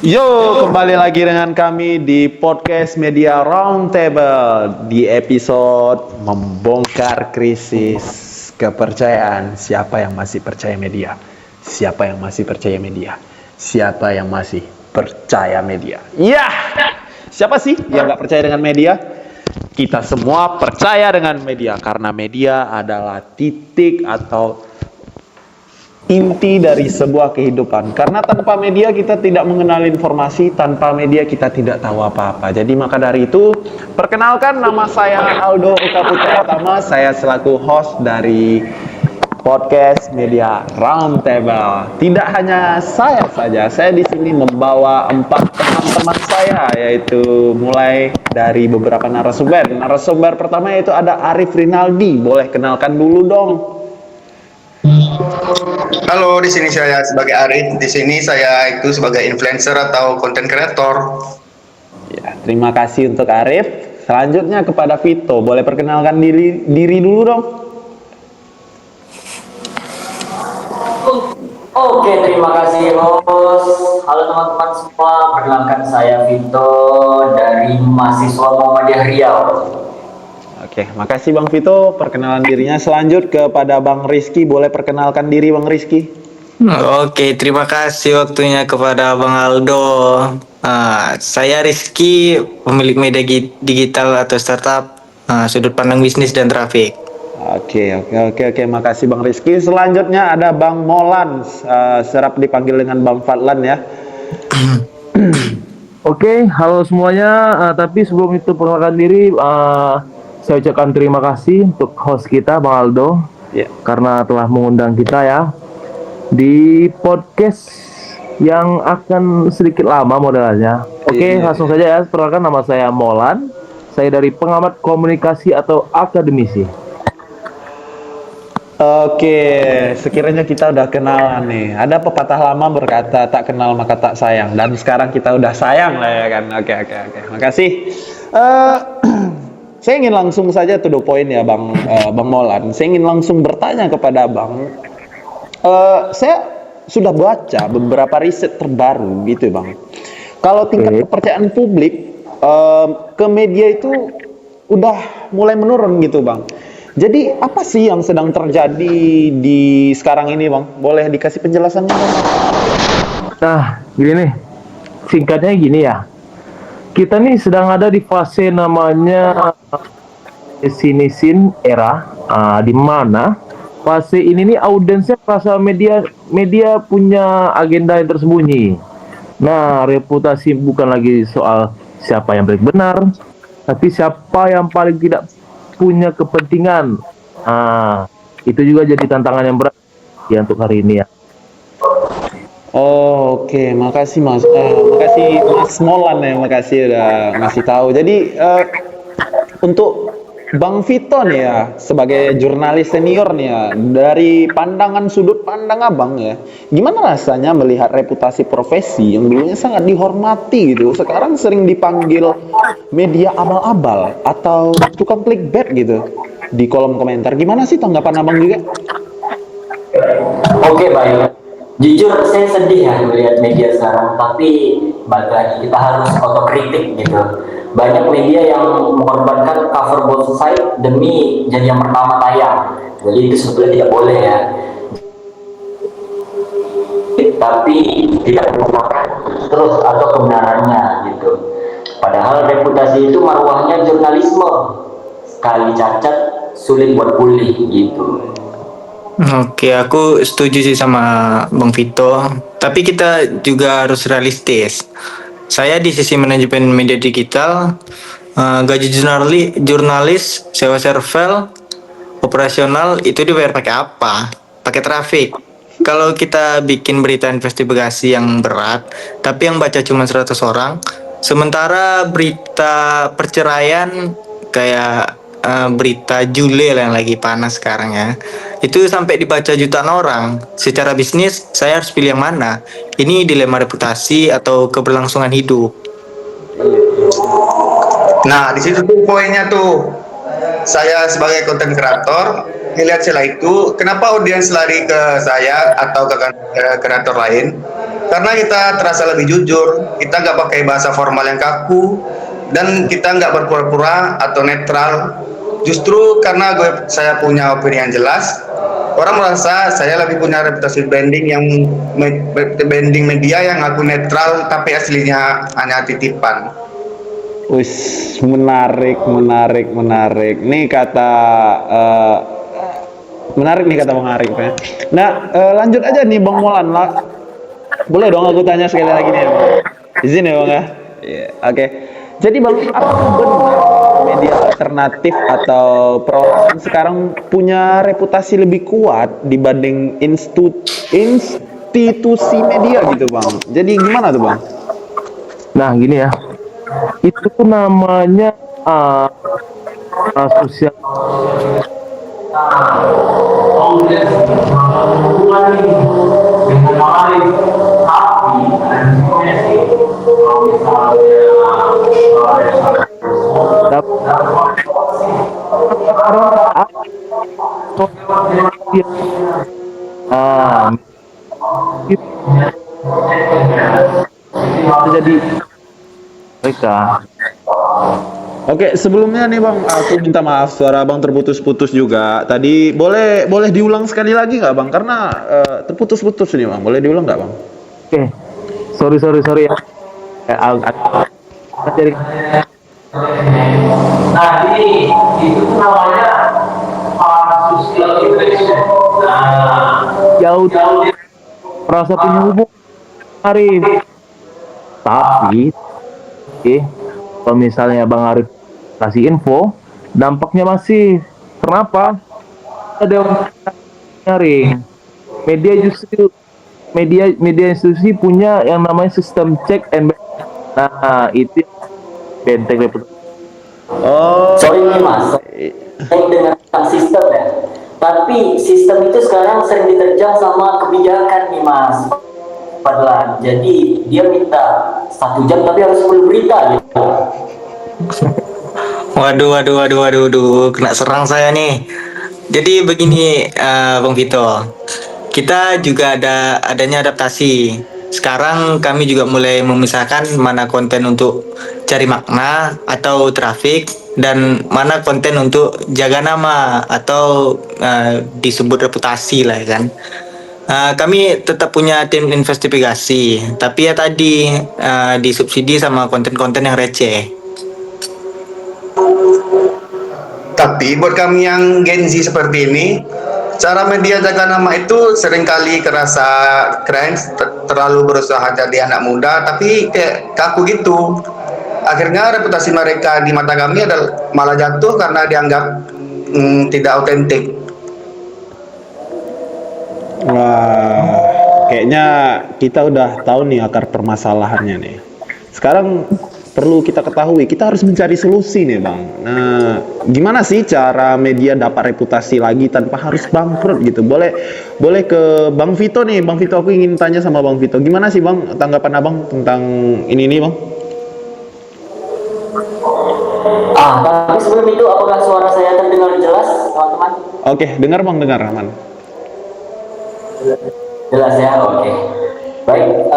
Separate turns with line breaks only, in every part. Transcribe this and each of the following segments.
Yo, kembali lagi dengan kami di podcast Media Roundtable di episode membongkar krisis kepercayaan. Siapa yang masih percaya media? Siapa yang masih percaya media? Siapa yang masih percaya media? Ya, siapa sih yang nggak percaya dengan media? Kita semua percaya dengan media karena media adalah titik atau inti dari sebuah kehidupan. Karena tanpa media kita tidak mengenal informasi, tanpa media kita tidak tahu apa-apa. Jadi maka dari itu, perkenalkan nama saya Aldo Eka Putra Tama. Saya selaku host dari podcast Media Roundtable. Tidak hanya saya saja, saya di sini membawa 4 teman-teman saya, yaitu mulai dari beberapa narasumber. Narasumber pertama yaitu ada Arif Rinaldi. Boleh kenalkan dulu dong.
Halo, di sini saya sebagai Arif. Di sini saya itu sebagai influencer atau content creator.
Ya, terima kasih untuk Arif. Selanjutnya kepada Vito. Boleh perkenalkan diri dulu dong.
Oke, terima kasih host. Halo teman-teman semua, perkenalkan saya Vito dari mahasiswa Muhammadiyah Riau.
Oke, makasih Bang Vito. Perkenalan dirinya. Selanjut kepada Bang Rizky. Boleh perkenalkan diri Bang Rizky.
Oke, terima kasih waktunya kepada Bang Aldo. Saya Rizky, pemilik media digital atau startup, sudut pandang bisnis dan trafik.
Oke. Makasih Bang Rizky. Selanjutnya ada Bang Molan. Serap dipanggil dengan Bang Fadlan ya.
Oke, halo semuanya. Tapi sebelum itu perkenalkan diri, saya ucapkan terima kasih untuk host kita, Bang Aldo,
Ya.
karena telah mengundang kita ya di podcast yang akan sedikit lama modelnya. Oke,
Iya.
langsung saja ya. Perkenalkan, nama saya Molan. Saya dari pengamat komunikasi atau akademisi.
Oke, sekiranya kita udah kenalan nih. Ada pepatah lama berkata tak kenal maka tak sayang. Dan sekarang kita udah sayang lah ya kan. Oke. Makasih. Eh, saya ingin langsung saja to the point ya Bang Molan. Saya ingin langsung bertanya kepada Bang. Saya sudah baca beberapa riset terbaru gitu Bang. Kalau tingkat kepercayaan publik ke media itu udah mulai menurun gitu Bang. Jadi apa sih yang sedang terjadi di sekarang ini Bang? Boleh dikasih penjelasannya Bang?
Nah, gini nih. Singkatnya gini ya. Kita nih sedang ada di fase namanya desinisin era, di mana fase ini nih audiensnya merasa media punya agenda yang tersembunyi. Nah, reputasi bukan lagi soal siapa yang paling benar, tapi siapa yang paling tidak punya kepentingan. Itu juga jadi tantangan yang berat ya untuk hari ini ya.
Oke, makasih Mas. Makasih Mas Molan ya, makasih udah ngasih tahu. Jadi untuk Bang Vito nih ya, sebagai jurnalis senior nih ya, dari pandangan sudut pandang Abang ya, gimana rasanya melihat reputasi profesi yang dulunya sangat dihormati gitu, sekarang sering dipanggil media abal-abal atau tukang clickbait gitu di kolom komentar. Gimana sih tanggapan Abang juga?
Oke, baik. Jujur saya sedih ya melihat media sekarang, tapi balik lagi kita harus otokritik gitu. Banyak media yang mengorbankan cover both side demi jadi yang pertama tayang. Jadi itu sebetulnya tidak boleh ya. Tapi tidak mengungkapkan terus atau kebenarannya gitu. Padahal reputasi itu marwahnya jurnalisme. Sekali cacat sulit buat pulih gitu.
Oke, aku setuju sih sama Bang Vito. Tapi kita juga harus realistis. Saya di sisi manajemen media digital, gaji jurnalis, sewa server, operasional itu dibayar pakai apa? Pakai traffic. Kalau kita bikin berita investigasi yang berat, tapi yang baca cuma 100 orang, sementara berita perceraian kayak berita Jule yang lagi panas sekarang ya, itu sampai dibaca jutaan orang. Secara bisnis, saya harus pilih yang mana? Ini dilema reputasi atau keberlangsungan hidup.
Nah, di situ tuh poinnya tuh. Saya sebagai content creator ngelihat celah itu, kenapa audiens lari ke saya atau ke kreator lain? karena kita terasa lebih jujur, kita nggak pakai bahasa formal yang kaku, dan kita nggak berpura-pura atau netral. Justru karena saya punya opini yang jelas, orang merasa saya lebih punya reputasi branding media yang aku netral tapi aslinya hanya titipan.
Wis, menarik. Nih kata menarik nih kata Bang Arif ya. Nah, lanjut aja nih Bang Molan lah. Boleh dong aku tanya sekali lagi nih, Bang. Izin ya, Bang ya. Iya, oke. Jadi Bang, apakah benar media alternatif atau perorangan sekarang punya reputasi lebih kuat dibanding institusi media gitu, Bang? Jadi gimana tuh, Bang?
Nah, gini ya. Itu tuh namanya sosial. Itu jadi mereka.
Oke, sebelumnya nih Bang, aku minta maaf suara Bang terputus-putus juga. Tadi boleh diulang sekali lagi nggak Bang? Karena terputus-putus nih Bang. Boleh diulang nggak Bang?
Oke, sorry ya. Jadi,
Nah, ini itu namanya social interaction. Nah,
jauh merasa punya hubungan Arif. Tapi, kalau misalnya Bang Arif kasih info, dampaknya masih. Kenapa? Ada orang nyaring. Media institusi punya yang namanya sistem check and balance. Nah, itu benteng reputasi.
Oh,
sorry nih Mas, saya dengar tentang sistem ya. Tapi sistem itu sekarang sering diterjang sama kebijakan nih Mas Fadlan. Jadi dia minta 1 jam tapi harus full berita gitu.
Waduh, kena serang saya nih. Jadi begini, Bang Vito, kita juga adanya adaptasi. Sekarang kami juga mulai memisahkan mana konten untuk cari makna atau trafik dan mana konten untuk jaga nama atau disebut reputasi lah ya kan. Kami tetap punya tim investigasi, tapi ya tadi disubsidi sama konten-konten yang receh.
Tapi buat kami yang Gen Z seperti ini, cara media jaga nama itu seringkali kerasa keren, terlalu berusaha jadi anak muda, tapi kayak kaku gitu. Akhirnya reputasi mereka di mata kami adalah malah jatuh karena dianggap tidak autentik.
wah, kayaknya kita udah tahu nih akar permasalahannya nih. Sekarang perlu kita ketahui, kita harus mencari solusi nih Bang. Nah, gimana sih cara media dapat reputasi lagi tanpa harus bangkrut gitu? Boleh ke Bang Vito nih. Bang Vito, aku ingin tanya sama Bang Vito. Gimana sih Bang tanggapan Abang tentang ini nih Bang?
Tapi sebelum itu apakah suara saya terdengar jelas teman-teman?
Oke, dengar Bang, dengar aman.
Jelas ya, oke. Baik,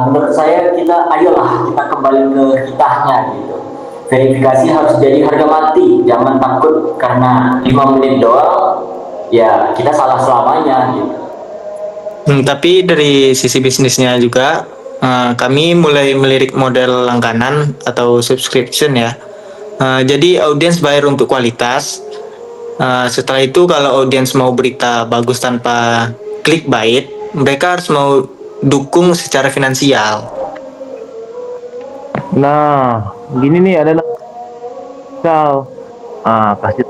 menurut saya ayolah kita kembali ke kitanya gitu. Verifikasi harus jadi harga mati, jangan takut karena 5 menit doang, ya kita salah selamanya gitu.
Tapi dari sisi bisnisnya juga, kami mulai melirik model langganan atau subscription ya. Jadi audiens bayar untuk kualitas. Setelah itu kalau audiens mau berita bagus tanpa clickbait, mereka harus mau dukung secara finansial.
Nah, gini nih ada misal, kasih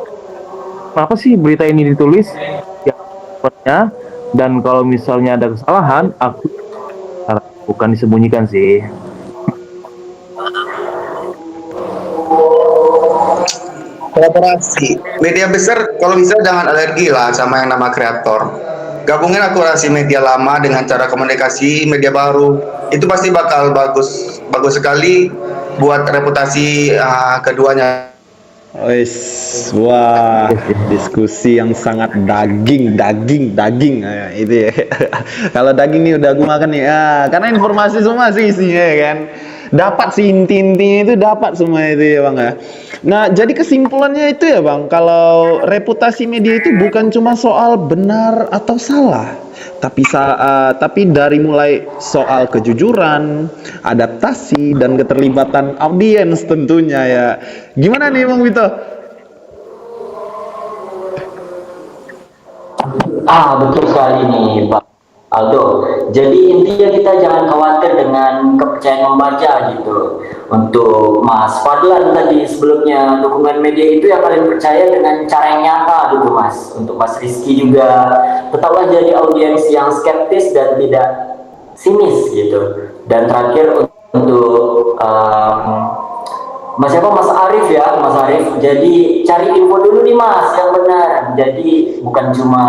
kenapa sih berita ini ditulis ya, dan kalau misalnya ada kesalahan, aku bukan disembunyikan sih.
Kolaborasi media besar kalau bisa jangan alergi lah sama yang nama kreator. Gabungin akurasi media lama dengan cara komunikasi media baru, itu pasti bakal bagus sekali buat reputasi keduanya.
Wis, wah, diskusi yang sangat daging itu ya. Kalau daging nih udah gue makan nih, karena informasi semua sih isinya ya kan. Dapat sih inti-intinya itu dapat semua itu ya bang ya. Nah jadi kesimpulannya itu ya bang, kalau reputasi media itu bukan cuma soal benar atau salah, tapi dari mulai soal kejujuran, adaptasi dan keterlibatan audiens tentunya ya. Gimana nih Bang Vito?
Betul sekali nih Pak Aldo. Jadi intinya kita jangan khawatir dengan kepercayaan membaca gitu. Untuk Mas Fadlan tadi sebelumnya, dukungan media itu yang kalian percaya dengan cara yang nyata gitu Mas. Untuk Mas Rizky juga, tetaplah jadi audiens yang skeptis dan tidak sinis gitu. Dan terakhir untuk Mas siapa? Mas Arif ya, Mas Arif. Jadi cari info dulu nih Mas yang benar. Jadi bukan cuma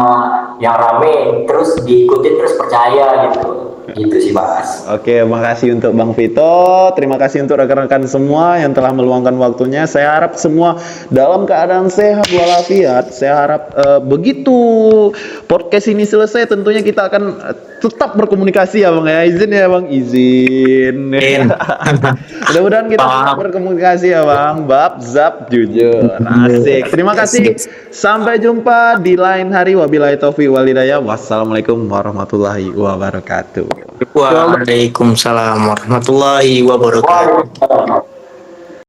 yang rame terus diikutin terus percaya gitu. Gitu sih Mas.
Oke, makasih untuk Bang Vito. Terima kasih untuk rekan-rekan semua yang telah meluangkan waktunya. Saya harap semua dalam keadaan sehat walafiat. Saya harap begitu podcast ini selesai, tentunya kita akan tetap berkomunikasi ya Bang ya. Izin ya Bang, izin. Mudah-mudahan kita tetap berkomunikasi ya Bang. Bab, zap, jujur. Asik. Terima kasih. Sampai jumpa di lain hari. Wabillahi taufiq wal hidayah. Wassalamualaikum warahmatullahi wabarakatuh.
Waalaikumsalam warahmatullahi wabarakatuh.
Waalaikumsalam.